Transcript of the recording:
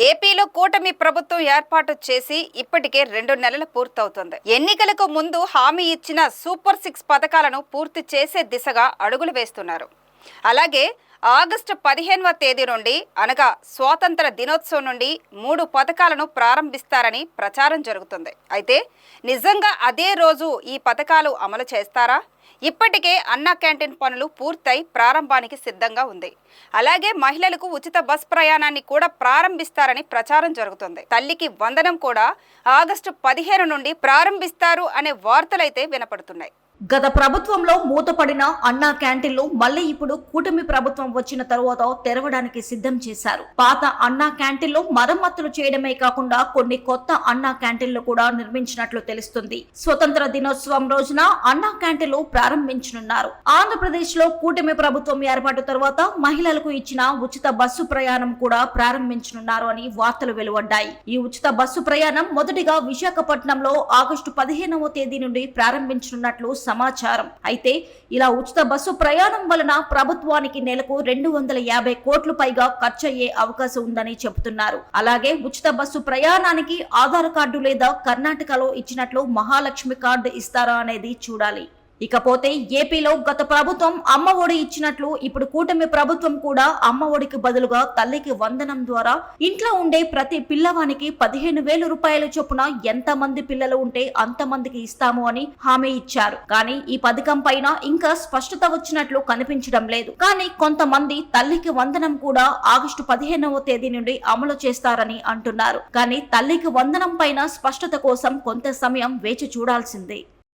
ఏపీలో కూటమి ప్రభుత్వం ఏర్పాటు చేసి ఇప్పటికే 2 నెలలు పూర్తవుతుంది. ఎన్నికలకు ముందు హామీ ఇచ్చిన సూపర్ 6 పథకాలను పూర్తి చేసే దిశగా అడుగులు వేస్తున్నారు. అలాగే ఆగస్టు 15వ తేదీ నుండి అనగా స్వాతంత్ర దినోత్సవం నుండి 3 పథకాలను ప్రారంభిస్తారని ప్రచారం జరుగుతుంది. అయితే నిజంగా అదే రోజు ఈ పథకాలు అమలు చేస్తారా? ఇప్పటికే అన్నా క్యాంటీన్ పనులు పూర్తయి ప్రారంభానికి సిద్ధంగా ఉంది. అలాగే మహిళలకు ఉచిత బస్ ప్రయాణాన్ని కూడా ప్రారంభిస్తారని ప్రచారం జరుగుతుంది. తల్లికి వందనం కూడా ఆగస్టు 15 నుండి ప్రారంభిస్తారు అనే వార్తలైతే వినపడుతున్నాయి. గత ప్రభుత్వంలో మూతపడిన అన్నా క్యాంటీన్లు మళ్లీ ఇప్పుడు కూటమి ప్రభుత్వం వచ్చిన తరువాత తెరవడానికి సిద్ధం చేశారు. పాత అన్నా క్యాంటీన్లు మరమ్మతులు చేయడమే కాకుండా కొన్ని కొత్త అన్నా క్యాంటీన్లు కూడా నిర్మించినట్లు తెలుస్తుంది. స్వతంత్ర దినోత్సవం రోజున అన్నా క్యాంటీన్లు ప్రారంభించనున్నారు. ఆంధ్రప్రదేశ్ లో కూటమి ప్రభుత్వం ఏర్పాటు తరువాత మహిళలకు ఇచ్చిన ఉచిత బస్సు ప్రయాణం కూడా ప్రారంభించనున్నారు అని వార్తలు వెలువడ్డాయి. ఈ ఉచిత బస్సు ప్రయాణం మొదటిగా విశాఖపట్నంలో ఆగస్టు 15వ తేదీ నుండి ప్రారంభించనున్నట్లు సమాచారం. అయితే ఇలా ఉచిత బస్సు ప్రయాణం వలన ప్రభుత్వానికి నెలకు 250 కోట్లు పైగా ఖర్చయ్యే అవకాశం ఉందని చెబుతున్నారు. అలాగే ఉచిత బస్సు ప్రయాణానికి ఆధార్ కార్డు లేదా కర్ణాటకలో ఇచ్చినట్లు మహాలక్ష్మి కార్డు ఇస్తారా అనేది చూడాలి. ఇకపోతే ఏపీలో గత ప్రభుత్వం అమ్మ ఒడి ఇచ్చినట్లు ఇప్పుడు కూటమి ప్రభుత్వం కూడా అమ్మ ఒడికి బదులుగా తల్లికి వందనం ద్వారా ఇంట్లో ఉండే ప్రతి పిల్లవానికి 15,000 రూపాయల చొప్పున ఎంత మంది పిల్లలు ఉంటే అంతమందికి ఇస్తాము అని హామీ ఇచ్చారు. కానీ ఈ పథకం పైన ఇంకా స్పష్టత వచ్చినట్లు కనిపించడం లేదు. కానీ కొంతమంది తల్లికి వందనం కూడా ఆగస్టు 15వ తేదీ నుండి అమలు చేస్తారని అంటున్నారు. కానీ తల్లికి వందనం పైన స్పష్టత కోసం కొంత సమయం వేచి చూడాల్సిందే.